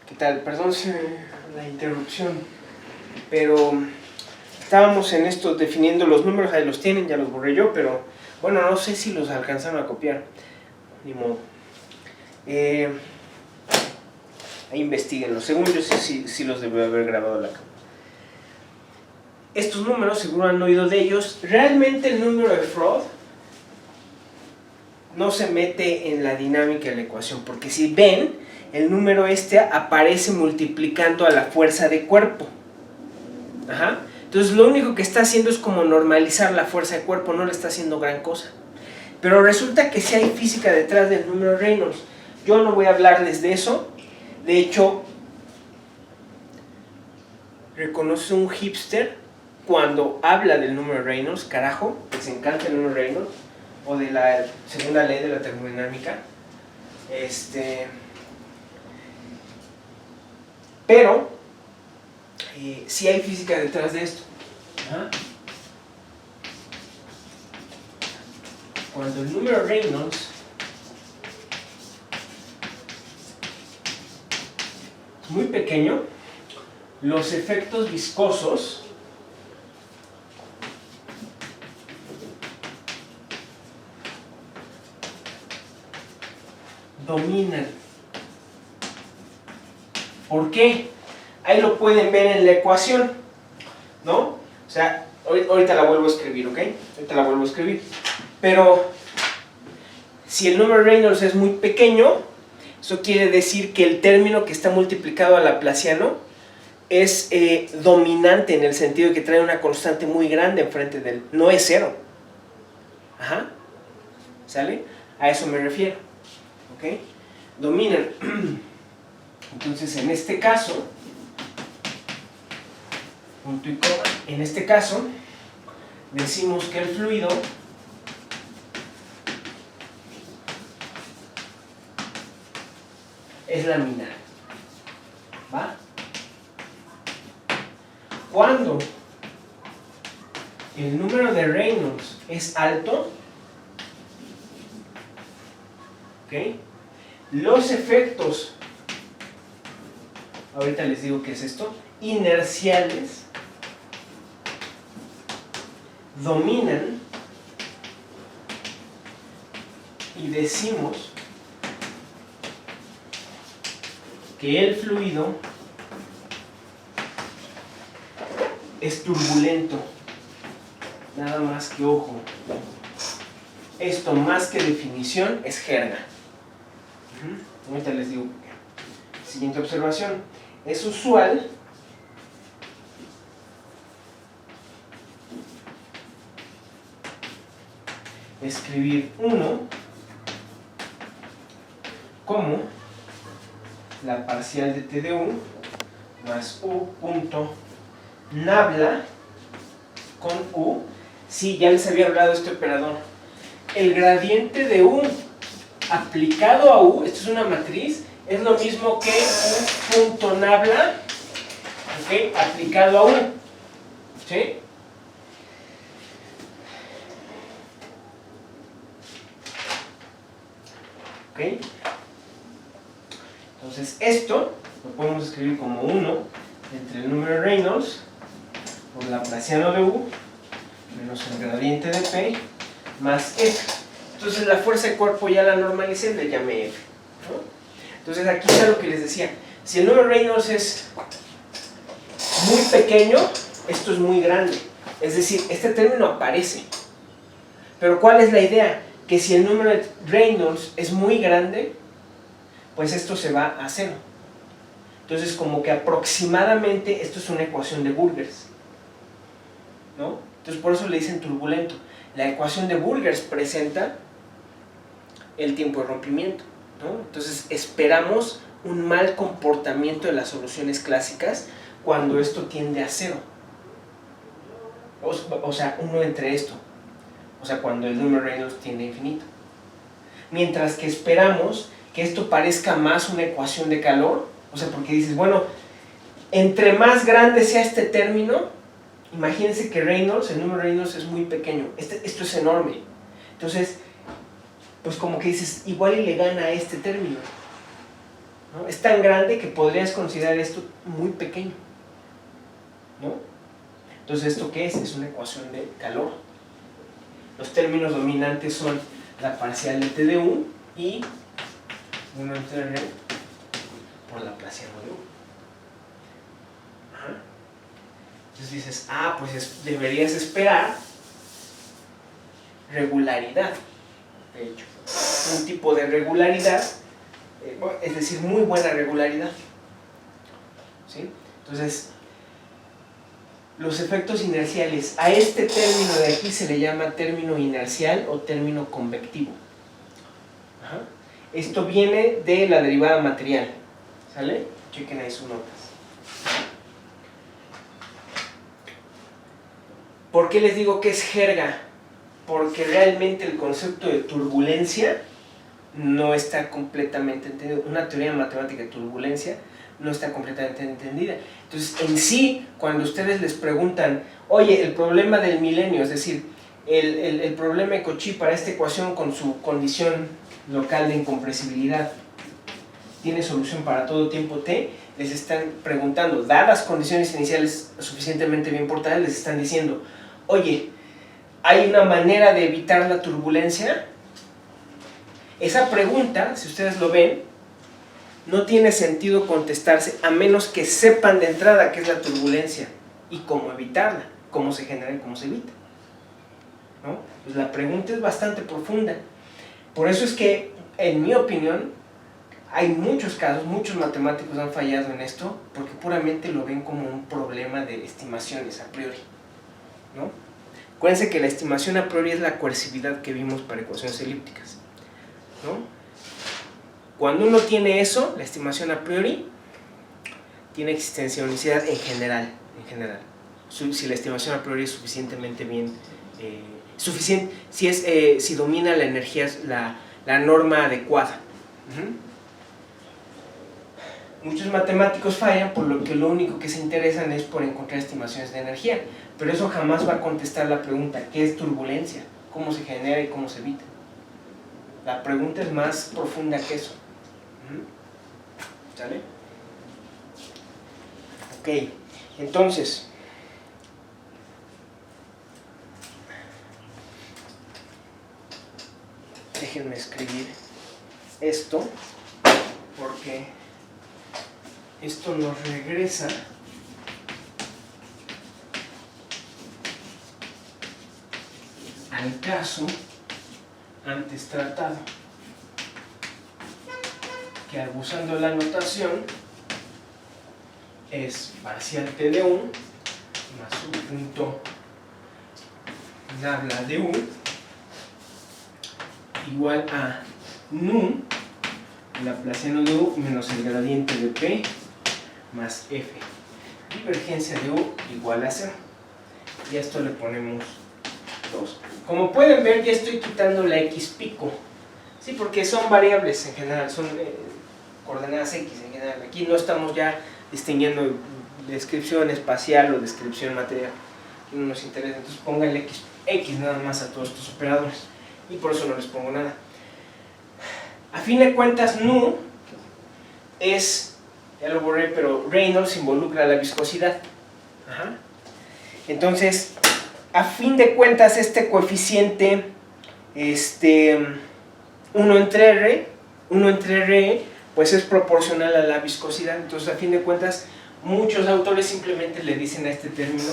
¿Qué tal? Perdón la interrupción, pero estábamos en esto definiendo los números, ahí los tienen, ya los borré yo, pero bueno, no sé si los alcanzaron a copiar, ni modo. Ahí investiguenlo, según yo sí los debo haber grabado la cámara. Estos números, seguro han oído de ellos. Realmente el número de Freud no se mete en la dinámica de la ecuación, porque si ven, el número aparece multiplicando a la fuerza de cuerpo. Ajá. Entonces lo único que está haciendo es como normalizar la fuerza de cuerpo, no le está haciendo gran cosa. Pero resulta que sí hay física detrás del número Reynolds. Yo no voy a hablarles de eso. De hecho, reconoce un hipster cuando habla del número Reynolds, carajo, les encanta el número Reynolds, o de la segunda ley de la termodinámica. Pero sí hay física detrás de esto. ¿Ah? Cuando el número Reynolds es muy pequeño, los efectos viscosos dominan. ¿Por qué? Ahí lo pueden ver en la ecuación, ¿no? O sea, ahorita la vuelvo a escribir, ¿ok? Ahorita la vuelvo a escribir. Pero si el número Reynolds es muy pequeño, eso quiere decir que el término que está multiplicado a laplaciano es dominante en el sentido de que trae una constante muy grande enfrente de él. No es cero. Ajá. ¿Sale? A eso me refiero. ¿Ok? Dominan. Entonces, en este caso, punto y coma, en este caso, decimos que el fluido es laminar. ¿Va? Cuando el número de Reynolds es alto, ¿ok? Los efectos, ahorita les digo qué es esto, inerciales, dominan y decimos que el fluido es turbulento. Nada más que ojo, esto más que definición es jerga. Ahorita les digo. Siguiente observación, es usual escribir 1 como la parcial de T de U más U punto nabla con U. Sí, ya les había hablado de este operador. El gradiente de U aplicado a U, esto es una matriz, es lo mismo que U punto nabla, ¿okay? Aplicado a U. ¿Sí? ¿Ok? Entonces esto lo podemos escribir como 1 entre el número de Reynolds por laplaciano de U menos el gradiente de P más F. Entonces la fuerza de cuerpo ya la normalicé, le llamé F, ¿no? Entonces aquí está lo que les decía. Si el número de Reynolds es muy pequeño, esto es muy grande. Es decir, este término aparece. Pero ¿cuál es la idea? Que si el número de Reynolds es muy grande, pues esto se va a cero. Entonces como que aproximadamente esto es una ecuación de Burgers, ¿no? Entonces por eso le dicen turbulento. La ecuación de Burgers presenta el tiempo de rompimiento, ¿no? Entonces esperamos un mal comportamiento de las soluciones clásicas cuando esto tiende a cero. O sea, uno entre esto. O sea, cuando el número de Reynolds tiende a infinito. Mientras que esperamos que esto parezca más una ecuación de calor. O sea, porque dices, bueno, entre más grande sea este término, imagínense que Reynolds, el número de Reynolds es muy pequeño. Esto es enorme. Entonces, pues como que dices, igual y le gana a este término, ¿no? tan grande que podrías considerar esto muy pequeño, ¿no? Entonces, ¿esto qué es? Es una ecuación de calor. Los términos dominantes son la parcial de T de U y 1 entre R por Laplaciano de U. Ajá. Entonces dices, pues deberías esperar regularidad, de hecho. Un tipo de regularidad, es decir, muy buena regularidad. ¿Sí? Entonces, los efectos inerciales, a este término de aquí se le llama término inercial o término convectivo. Ajá. Esto viene de la derivada material. ¿Sale? Chequen ahí sus notas. ¿Por qué les digo que es jerga? Porque realmente el concepto de turbulencia no está completamente entendido. Una teoría matemática de turbulencia no está completamente entendida. Entonces, en sí, cuando ustedes les preguntan, oye, el problema del milenio, es decir, el problema de Cauchy para esta ecuación con su condición local de incompresibilidad, ¿tiene solución para todo tiempo t? Les están preguntando, dadas condiciones iniciales suficientemente bien portadas, les están diciendo, oye, ¿hay una manera de evitar la turbulencia? Esa pregunta, si ustedes lo ven, no tiene sentido contestarse a menos que sepan de entrada qué es la turbulencia y cómo evitarla, cómo se genera y cómo se evita, ¿no? Pues la pregunta es bastante profunda. Por eso es que, en mi opinión, hay muchos casos, muchos matemáticos han fallado en esto porque puramente lo ven como un problema de estimaciones a priori, ¿no? Acuérdense que la estimación a priori es la coercividad que vimos para ecuaciones elípticas, ¿no? Cuando uno tiene eso, la estimación a priori, tiene existencia de unicidad en general. Si la estimación a priori es suficientemente bien, si domina la energía, la norma adecuada. Muchos matemáticos fallan por lo que lo único que se interesan es por encontrar estimaciones de energía, pero eso jamás va a contestar la pregunta, ¿qué es turbulencia? ¿Cómo se genera y cómo se evita? La pregunta es más profunda que eso. ¿Sale? Ok, entonces, déjenme escribir esto, porque esto nos regresa al caso antes tratado, que usando la notación es parcial T de U más un punto nabla de U igual a nu Laplaciano de U menos el gradiente de P más F. Divergencia de U igual a 0. Y a esto le ponemos 2. Como pueden ver, ya estoy quitando la X pico. Sí, porque son variables en general, son coordenadas X en general. Aquí no estamos ya distinguiendo descripción espacial o descripción material. Aquí no nos interesa, entonces pónganle X nada más a todos estos operadores. Y por eso no les pongo nada. A fin de cuentas, nu es, ya lo borré, pero Reynolds involucra la viscosidad. Ajá. Entonces, a fin de cuentas, este coeficiente 1 entre R, pues es proporcional a la viscosidad. Entonces, a fin de cuentas, muchos autores simplemente le dicen a este término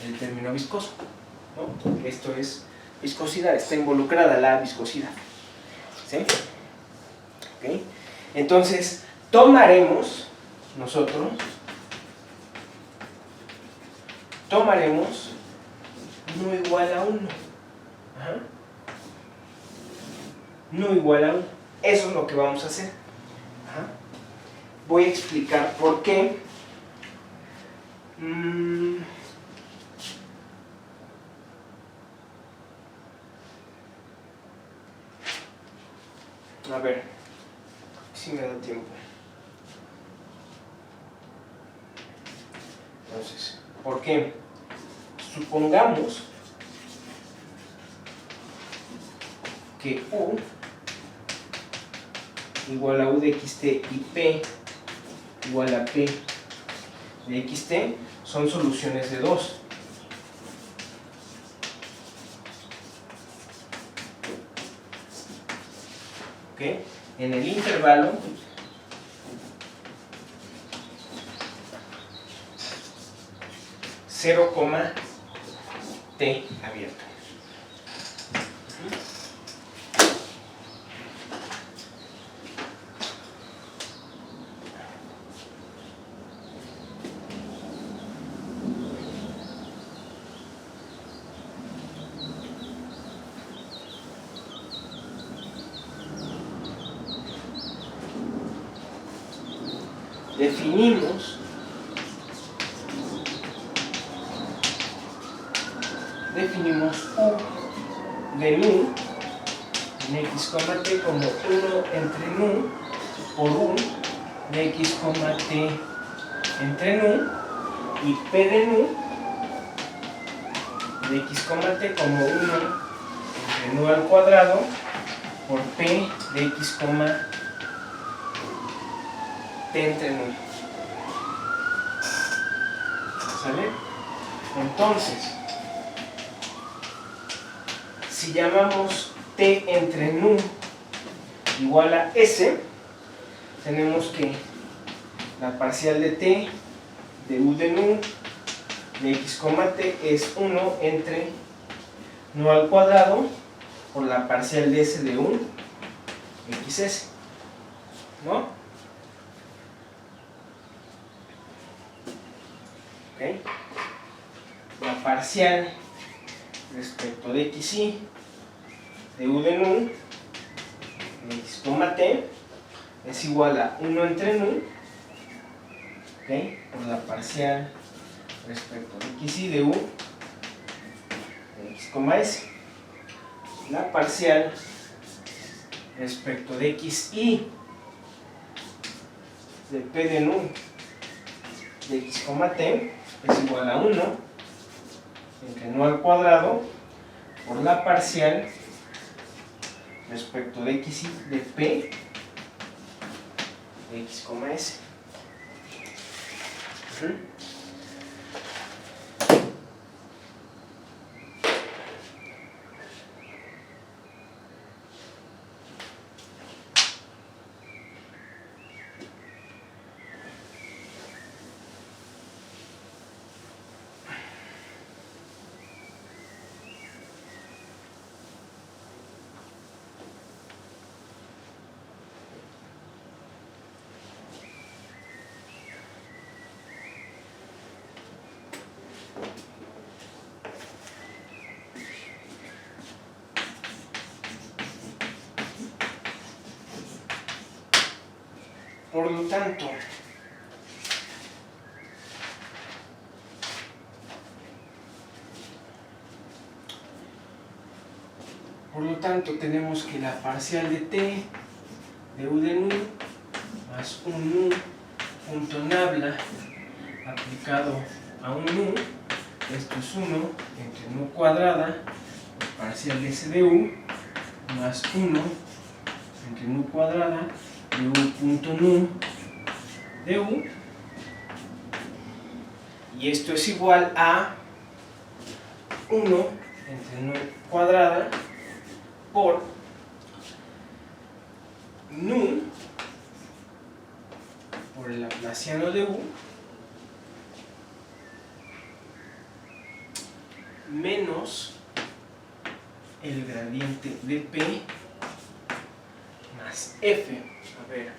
el término viscoso, ¿no? Porque esto es viscosidad, está involucrada la viscosidad. ¿Sí? ¿Okay? Entonces, tomaremos no igual a 1. Ajá. No igual a 1. Eso es lo que vamos a hacer. Ajá. Voy a explicar por qué. A ver, si me da tiempo. Entonces, ¿por qué? Supongamos que U igual a U de xt y P igual a P de xt son soluciones de 2. ¿Ok? En el intervalo cero, t abierto. Definimos u de nu en x, t como 1 entre nu por u de x, t entre nu, y p de nu de x, t como 1 entre nu al cuadrado por p de x, t entre nu. ¿Sale? Entonces, si llamamos t entre nu igual a s, tenemos que la parcial de t de u de nu de x, t es 1 entre nu al cuadrado por la parcial de s de u xs, ¿no? ¿Ok? La parcial respecto de xy de u de nu de x, t es igual a 1 entre nu, ¿okay?, por la parcial respecto de xy de u de x, s. La parcial respecto de xy de p de nu de x, t es igual a 1 entre nu al cuadrado por la parcial respecto de xy de p de x, s. Por lo tanto, tenemos que la parcial de t de u de nu más un nu punto nabla aplicado a un nu, esto es 1 entre nu cuadrada parcial de s de u más 1 entre nu cuadrada de u punto nu de u, y esto es igual a 1 entre nu cuadrada por nu por el laplaciano de u menos el gradiente de p más f. A ver,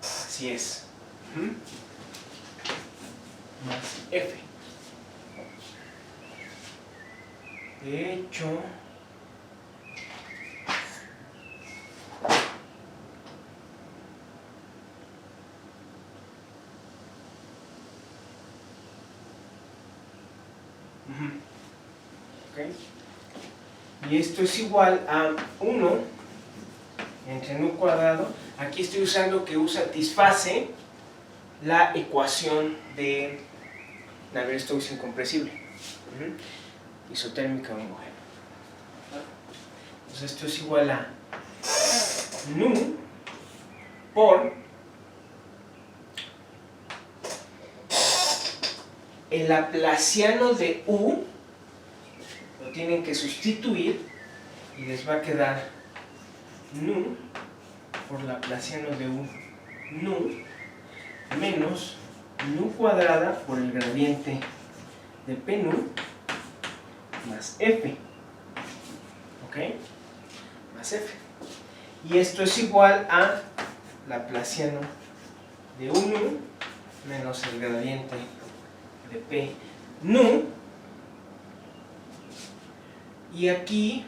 así es, más f. De hecho, ¿okay?, y esto es igual a 1 entre nu cuadrado. Aquí estoy usando que u satisface la ecuación de Navier-Stokes incompresible, isotérmica homogénea. Entonces esto es igual a nu por el laplaciano de U lo tienen que sustituir y les va a quedar nu por laplaciano de U nu menos nu cuadrada por el gradiente de P nu más F, ¿ok? Más F. Y esto es igual a laplaciano de U nu menos el gradiente de P nu. Y aquí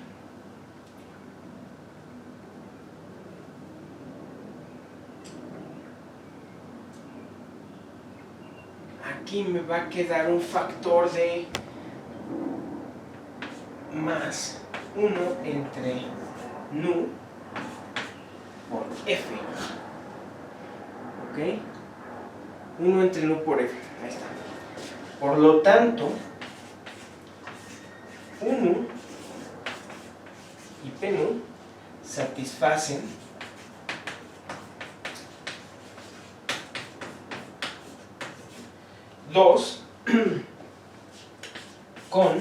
me va a quedar un factor de más 1 entre nu por F, ¿ok? 1 entre nu por F, ahí está. Por lo tanto, 1 y P nu satisfacen dos con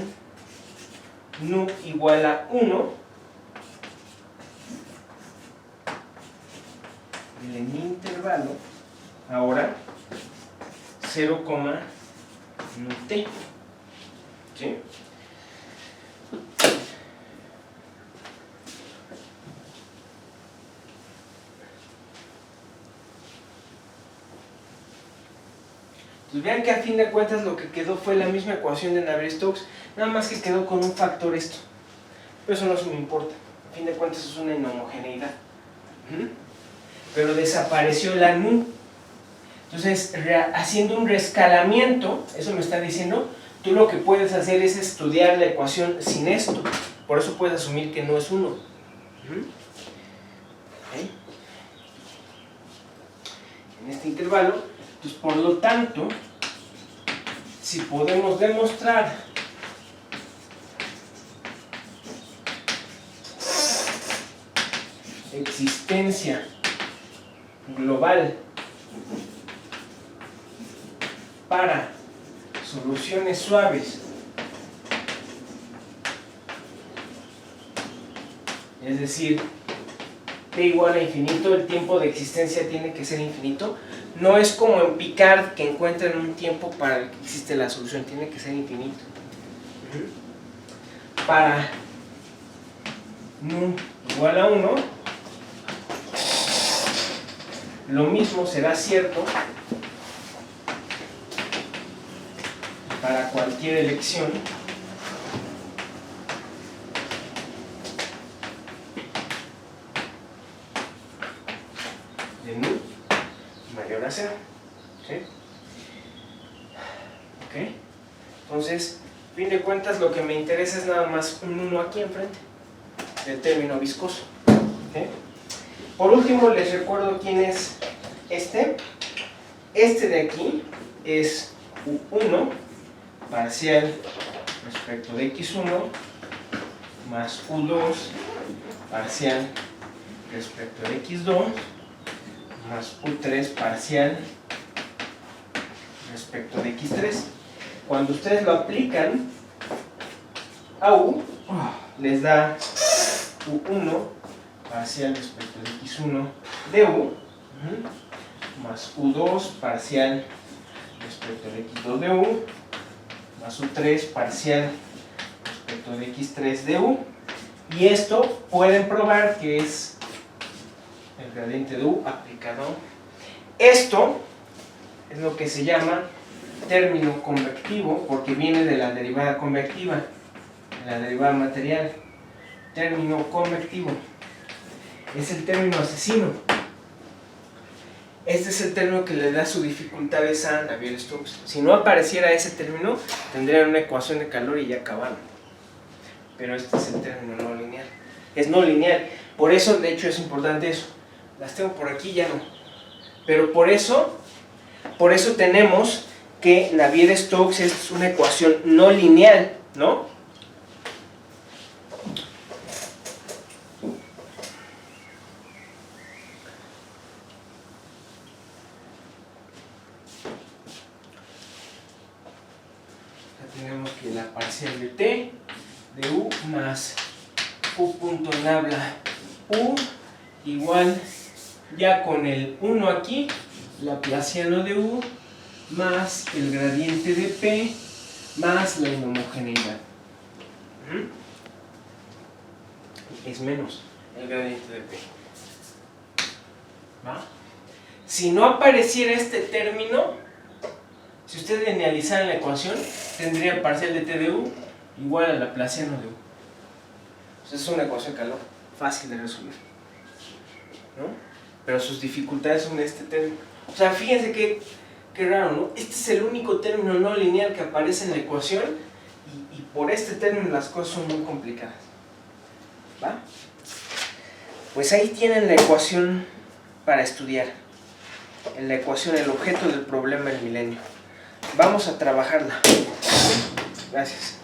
nu igual a 1 y en mi intervalo ahora 0, nu t, ¿sí? Pues vean que a fin de cuentas lo que quedó fue la misma ecuación de Navier-Stokes, nada más que quedó con un factor esto. Pero eso no me importa, a fin de cuentas es una inhomogeneidad. Pero desapareció la nu. Entonces, haciendo un reescalamiento, eso me está diciendo, tú lo que puedes hacer es estudiar la ecuación sin esto. Por eso puedes asumir que no es 1. ¿Okay? En este intervalo, pues por lo tanto, si podemos demostrar existencia global para soluciones suaves, es decir, t igual a infinito, el tiempo de existencia tiene que ser infinito. No es como en Picard que encuentran un tiempo para el que existe la solución, tiene que ser infinito. Para nu igual a 1, lo mismo será cierto para cualquier elección de nu mayor a 0. ¿Sí? ¿Ok? Entonces, a fin de cuentas, lo que me interesa es nada más un 1 aquí enfrente del término viscoso. ¿Ok? Por último, les recuerdo quién es este. Este de aquí es U1 parcial respecto de X1 más U2 parcial respecto de X2 más U3 parcial respecto de X3. Cuando ustedes lo aplican a U, les da U1 parcial respecto de X1 de U más U2 parcial respecto de X2 de U más U3 parcial respecto de X3 de U. Y esto pueden probar que es el gradiente de U aplicado. Esto es lo que se llama término convectivo, porque viene de la derivada convectiva, de la derivada material. Término convectivo es el término asesino. Este es el término que le da su dificultad a Navier-Stokes. Si no apareciera ese término, tendrían una ecuación de calor y ya acabaron. Pero este es el término no lineal. Es no lineal. Por eso, de hecho, es importante eso. Las tengo por aquí, ya no. Pero por eso tenemos que Navier-Stokes es una ecuación no lineal, ¿no? la parcial de t de u más u punto nabla u igual, ya con el 1 aquí, laplaciano de u más el gradiente de p más la inhomogeneidad. Es menos el gradiente de p. ¿Va? Si no apareciera este término, si ustedes linealizaran la ecuación, tendrían parcial de t de u igual al laplaciano de u. Pues es una ecuación de calor fácil de resolver, ¿no? Pero sus dificultades son este término. O sea, fíjense qué raro, ¿no? Este es el único término no lineal que aparece en la ecuación y por este término las cosas son muy complicadas. ¿Va? Pues ahí tienen la ecuación para estudiar. En la ecuación, el objeto del problema del milenio. Vamos a trabajarla. Gracias.